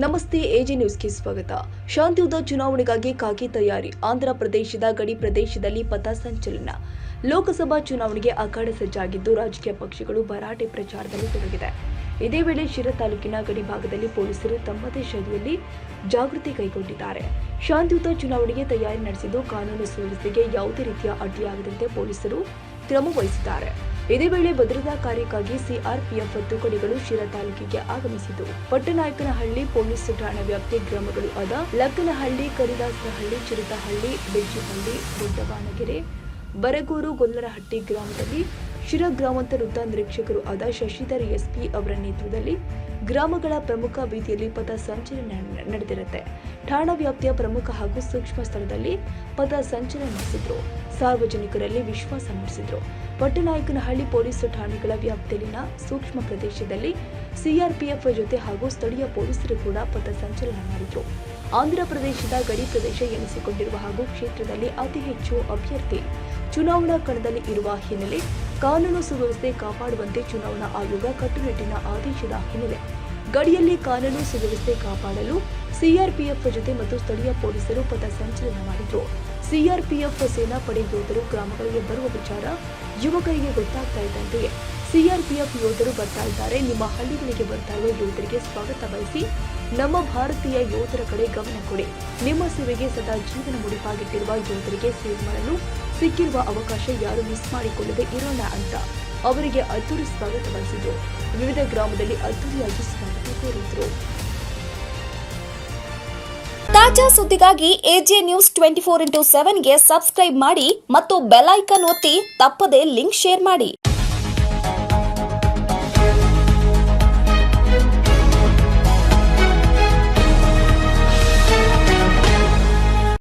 ನಮಸ್ತೆ ಎಜೆ ನ್ಯೂಸ್ಗೆ ಸ್ವಾಗತ. ಶಾಂತಿಯುತ ಚುನಾವಣೆಗಾಗಿ ಕಾಕಿ ತಯಾರಿ. ಆಂಧ್ರ ಪ್ರದೇಶದ ಗಡಿ ಪ್ರದೇಶದಲ್ಲಿ ಪಥ ಸಂಚಲನ. ಲೋಕಸಭಾ ಚುನಾವಣೆಗೆ ಅಖಾಡ ಸಜ್ಜಾಗಿದ್ದು ರಾಜಕೀಯ ಪಕ್ಷಗಳು ಭರಾಟೆ ಪ್ರಚಾರದಲ್ಲಿ ತೊಡಗಿದೆ. ಇದೇ ವೇಳೆ ಶಿರಾ ತಾಲೂಕಿನ ಗಡಿ ಭಾಗದಲ್ಲಿ ಪೊಲೀಸರು ತಮ್ಮದೇ ಶೈಲಿಯಲ್ಲಿ ಜಾಗೃತಿ ಕೈಗೊಂಡಿದ್ದಾರೆ. ಶಾಂತಿಯುತ ಚುನಾವಣೆಗೆ ತಯಾರಿ ನಡೆಸಿದ್ದು ಕಾನೂನು ಸುವ್ಯವಸ್ಥೆಗೆ ಯಾವುದೇ ರೀತಿಯ ಅಡ್ಡಿಯಾಗದಂತೆ ಪೊಲೀಸರು ಕ್ರಮ ವಹಿಸಿದ್ದಾರೆ. ಇದೇ ವೇಳೆ ಭದ್ರತಾ ಕಾರ್ಯಕ್ಕಾಗಿ ಸಿಆರ್ಪಿಎಫ್ ತುಕಡಿಗಳು ಶಿರಾ ತಾಲೂಕಿಗೆ ಆಗಮಿಸಿದ್ದು ಪಟ್ಟನಾಯಕನಹಳ್ಳಿ ಪೊಲೀಸ್ ಠಾಣಾ ವ್ಯಾಪ್ತಿಯ ಗ್ರಾಮಗಳು ಆದ ಲಕ್ಕನಹಳ್ಳಿ, ಕರಿದಾಸರಹಳ್ಳಿ, ಚಿರತಹಳ್ಳಿ, ಬೆಜ್ಜಿಹಳ್ಳಿ, ದೊಡ್ಡವಾನಗೆರೆ, ಬರಗೂರು, ಗೊಲ್ಲರಹಟ್ಟಿ ಗ್ರಾಮದಲ್ಲಿ ಶಿರಾ ಗ್ರಾಮಾಂತರ ವೃತ್ತ ನಿರೀಕ್ಷಕರು ಆದ ಶಶಿಧರ್ ಎಸ್ಪಿ ಅವರ ನೇತೃತ್ವದಲ್ಲಿ ಗ್ರಾಮಗಳ ಪ್ರಮುಖ ಬೀದಿಯಲ್ಲಿ ಪಥ ಸಂಚಲನ ನಡೆದಿರುತ್ತೆ. ಠಾಣಾ ವ್ಯಾಪ್ತಿಯ ಪ್ರಮುಖ ಹಾಗೂ ಸೂಕ್ಷ್ಮ ಸ್ಥಳದಲ್ಲಿ ಪಥ ಸಂಚಲನ ನಡೆಸಿದ್ರು. ಸಾರ್ವಜನಿಕರಲ್ಲಿ ವಿಶ್ವಾಸ ಮೂಡಿಸಿದ್ರು. ಪಟ್ಟನಾಯಕನಹಳ್ಳಿ ಪೊಲೀಸ್ ಠಾಣೆಗಳ ವ್ಯಾಪ್ತಿಯಲ್ಲಿನ ಸೂಕ್ಷ್ಮ ಪ್ರದೇಶದಲ್ಲಿ ಸಿಆರ್ಪಿಎಫ್ ಜೊತೆ ಹಾಗೂ ಸ್ಥಳೀಯ ಪೊಲೀಸರು ಕೂಡ ಪಥ ಸಂಚಲನ ಮಾಡಿದ್ರು. ಆಂಧ್ರ ಪ್ರದೇಶದ ಗಡಿ ಪ್ರದೇಶ ಎನಿಸಿಕೊಂಡಿರುವ ಹಾಗೂ ಕ್ಷೇತ್ರದಲ್ಲಿ ಅತಿ ಹೆಚ್ಚು ಅಭ್ಯರ್ಥಿ ಚುನಾವಣಾ ಕಣದಲ್ಲಿ ಇರುವ ಹಿನ್ನೆಲೆ ಕಾನೂನು ಸುವ್ಯವಸ್ಥೆ ಕಾಪಾಡುವಂತೆ ಚುನಾವಣಾ ಆಯೋಗ ಕಟ್ಟುನಿಟ್ಟಿನ ಆದೇಶದ ಹಿನ್ನೆಲೆ ಗಡಿಯಲ್ಲಿ ಕಾನೂನು ಸುವ್ಯವಸ್ಥೆ ಕಾಪಾಡಲು ಸಿಆರ್ಪಿಎಫ್ ಜೊತೆ ಮತ್ತು ಸ್ಥಳೀಯ ಪೊಲೀಸರು ಪಥ ಸಂಚಲನ ಮಾಡಿದ್ರು. ಸಿಆರ್ಪಿಎಫ್ ಸೇನಾ ಪಡೆ ಯೋಧರು ಗ್ರಾಮಗಳಿಗೆ ಬರುವ ವಿಚಾರ ಯುವಕರಿಗೆ ಗೊತ್ತಾಗ್ತಾ ಇದ್ದಂತೆಯೇ ಸಿಆರ್ಪಿಎಫ್ ಯೋಧರು ಬರ್ತಾ ಇದ್ದಾರೆ, ನಿಮ್ಮ ಹಳ್ಳಿಗಳಿಗೆ ಬರ್ತಾ ಇರುವ ಯೋಧರಿಗೆ ಸ್ವಾಗತ ಬಯಸಿ ನಮ್ಮ ಭಾರತೀಯ ಯೋಧರ ಕಡೆ ಗಮನ ಕೊಡಿ, ನಿಮ್ಮ ಸೇವೆಗೆ ಸದಾ ಜೀವನ ಮುಡಿಪಾಗಿಟ್ಟಿರುವ ಯೋಧರಿಗೆ ಸೇವೆ ಮಾಡಲು ಸಿಕ್ಕಿರುವ ಅವಕಾಶ ಯಾರು ಮಿಸ್ ಮಾಡಿಕೊಳ್ಳದೆ ಇರೋಣ ಅಂತ ಅವರಿಗೆ ಅದ್ದೂರಿ ಸ್ವಾಗತ ಬಯಸಿದ್ರು. ವಿವಿಧ ಗ್ರಾಮದಲ್ಲಿ ಅದ್ದೂರಿಯಾಗಿ ಸ್ವಾಗತ ಕೋರಿದ್ರು. ತಾಜಾ ಸುದ್ದಿಗಾಗಿ ಎಜೆ ನ್ಯೂಸ್ 24x7 ಗೆ ಸಬ್ಸ್ಕ್ರೈಬ್ ಮಾಡಿ ಮತ್ತು ಬೆಲ್ ಐಕಾನ್ ಒತ್ತಿ ತಪ್ಪದೇ ಲಿಂಕ್ ಶೇರ್ ಮಾಡಿ.